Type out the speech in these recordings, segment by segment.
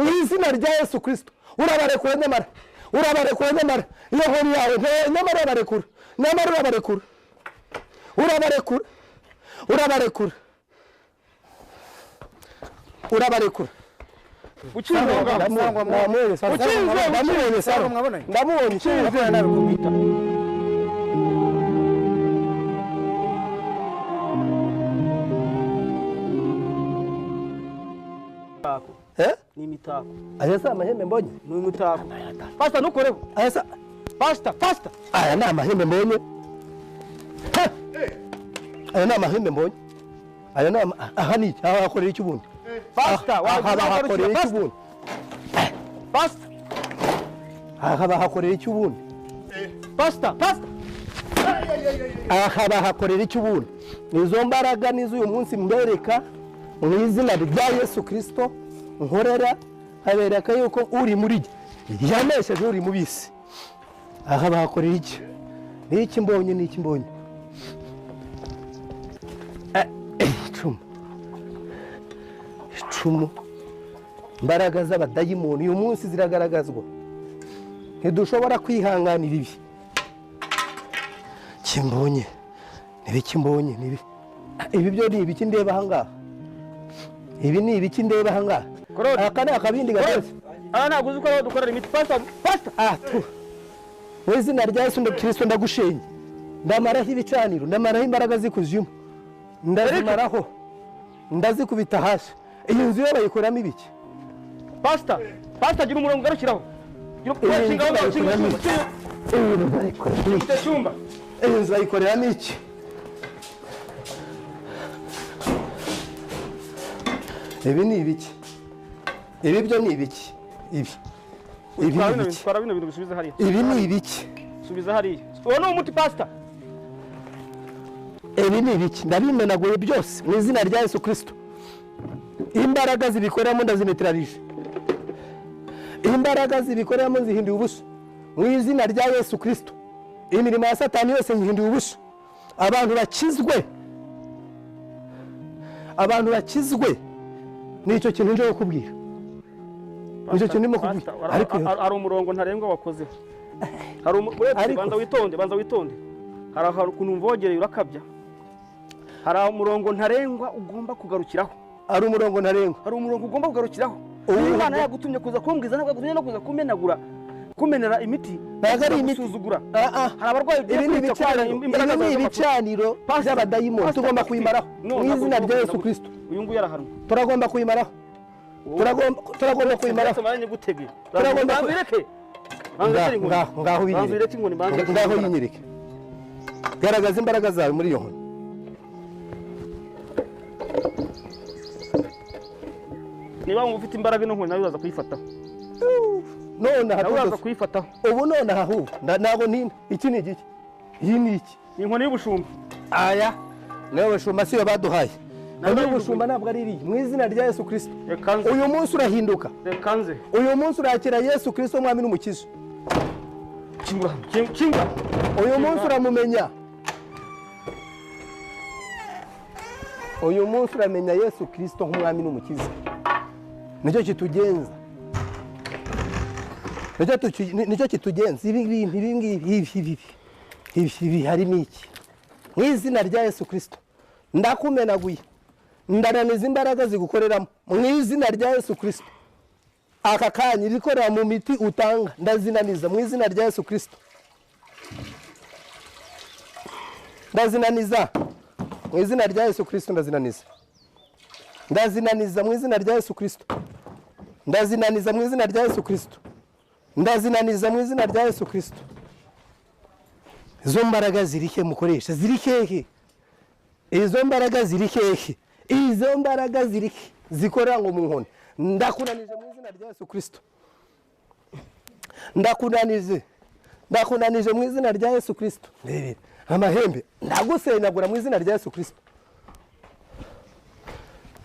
mu izina rya Yesu Kristo urabarekura nyamara iyo nkoni yawe nyamara urabarekura ni imitako. Aya si amahembe mbonye? Ni imitako. Pastor nukoreho. Pastor. Aya ni amahembe mbonye. Aya ni amahembe mbonye. Aya ni aha ni ahakorera iki ubundi? Pastor, ahakorera iki ubundi? Pastor. Ahakorera iki ubundi? Pastor. Ahakorera iki ubundi? Nizo mbaraga nizo uyu munsi mbereka mu izina rya Yesu Kristo nkorera habereka yuko uri muri yanesheje uri mubisi. Aha bakorera iki? Niki mbonye icumu mbaraga z'abadayimoni uyu munsi ziragaragazwa. Ntidushobora kwihanganira ibi. Kimbonye nibi ibi byo ni ibiki ndeba ahangaha? Ibi ni ibiki ndeba ahangaha? Aka ni akabindi gatose. Ntabwo uzi ko dukorera imiti. Pastor. Mu izina rya Yesu Kristo ndagushenye. Ndamaraho ibicaniro, ndamaraho imbaraga zikuzimu. Ndazimaraho. Ndazikubita hasi. Iyi nzu yo bayikoramo ibiki? Pastor gira umurongo garukiraho. Iyi nzu bayikoreramo iki? Ibi ni ibiki? Ibi byo ni ibiki? Ibi twara bino bintu bisubiza hariya. Ibi ni ibiki? Subiza hariya. Uwo ni umuti Pastor. Ibi ni ibiki? Ndabimenaguye byose mu izina rya Yesu Kristo. Imbaraga zibikoreramo ndazinetirarije. Imbaraga zibikoreramo zihinduye ubusa mu izina rya Yesu Kristo. Imirimo ya Satani yose yihinduye ubusa. Abantu bakizwe. Nicyo kintu nje kukubwira. Nicyo kintu ndimo kubwira. Ariko ari umurongo ntarengwa wakoze. Hari banza witonde. Hari ukuntu mvogereye urakabya. Hari umurongo ntarengwa ugomba kugarukiraho. Ari umurongo ntarengwa. Hari umurongo ugomba kugarukiraho. Imana yagutumye kuza kumbwiza ntabwo yagutumye no kuza kumenera imiti. Nagari imiti usuzugura. Hari abarwayi ibi ibicaniro by'abadayimoni tugomba kuyimaraho mu izina rya Yesu Kristo. Uyu nguyu yarahanwe. Turagomba kuyimaraho. Turagomba kuyimaraho. Turagomba bireke. Ngaho yinyereke. Garagaza imbaraga zawe muri iyo nkoni. Niba ufite imbaraga ino nkoni nawe uzaza kuyifataho. None uraza kuyifataho. Ubu none aho ntago nini iki ni iki? Iyi ni iki? Ni inkoni y'ubushumba. Aya nawe bashumba siyo baduhaye. Nawe ubushumba ntabwo ari iri mu izina rya Yesu Kristo. Uyu munsi urahinduka. Rekanze. Uyu munsi urakira Yesu Kristo umwami n'umukiza. Kinga. Uyu munsi uramumenya. Uyu munsi uramenya Yesu Kristo nk'umwami n'umukiza. Nicyo kitugenza. Nicyo kitugenza. Ibi harimo iki? Mu izina rya Yesu Kristo ndakumenaguye. Ndananiza imbaraga zigukoreramo mu izina rya Yesu Kristo. Aka kanya irikorera mu miti utanga ndazinaniza mu izina rya Yesu Kristo. Ndazinaniza mu izina rya Yesu Kristo. Ndazinaniza mu izina rya Yesu Kristo. Ndazinaniza mu izina rya Yesu Kristo. Ndazinaniza mu izina rya Yesu Kristo. Izo mbaraga zirike mukoresha zirikehe? Izo mbaraga zirikehe? Izo mbaraga zirike zikorera ngo mu nkoni. Ndakunanije mu izina rya Yesu Kristo. Ndakunanije mu izina rya Yesu Kristo. Ndebera amahembe ndagusenyagura mu izina rya Yesu Kristo.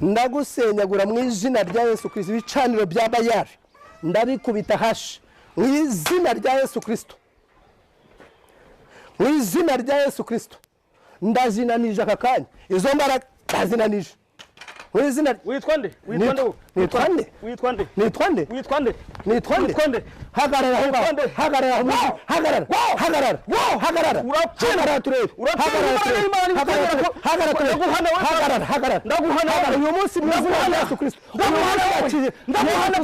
Ndagusenyagura mu izina rya Yesu Kristo. Ibicaniro bya Bayali ndabikubita hashi mu izina rya Yesu Kristo. Mu izina rya Yesu Kristo ndazinanije aka kanya. Izo mbaraga ndazinanije mu izina witwa nde nitwa nde witwa nde nitwa nde witwa nde nitwa nde witwa nde hagarara aho ngaho hagarara hagarara hagarara hagarara hagarara turebe hagarara ndaguhana uyu munsi mu izina rya Yesu Kristo ndaguhana ndaguhana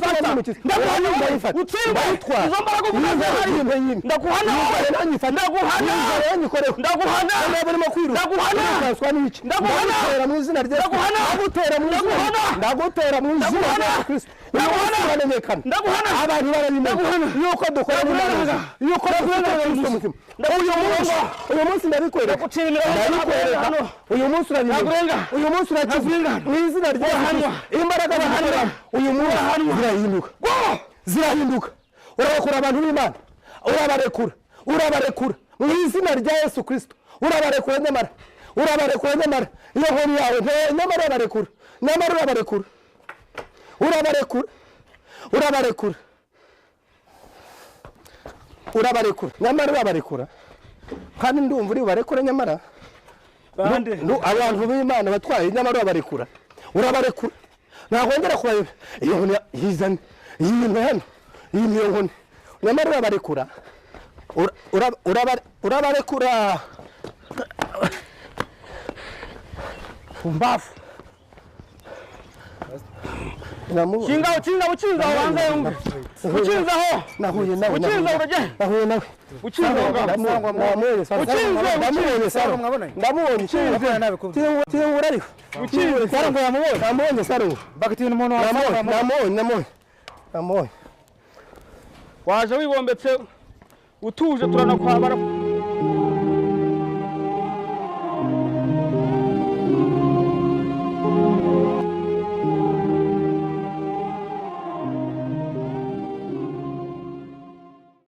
izo mbaraga ndaguhana ndaguhana barimo kwiruka ndagutera mu izina rya ndagutera mu izina rya Kristo uramenyekana abantu barabimenya yuko dukora yuko uyu munsi ndabikwereka uyu munsi urabimenya uyu munsi urakivuga mu izina rya Yesu imbaraga zihana uyu munsi zirahinduka urabakura abantu b'Imana urabarekura mu izina rya Yesu Kristo urabarekura nyamara iyo nkoni yawe nyamara urabarekura kandi ndumva uri bubarekure nyamara abantu b'Imana batwaye nyamara urabarekura ntakongera kuba iyo nkoni yizane iyi bintu hano iyi niyo nkoni nyamara urabarekura umbavu ukinzaho banza yumve ukinzaho nahuye nawe waje wibombetse utuje turanakwabara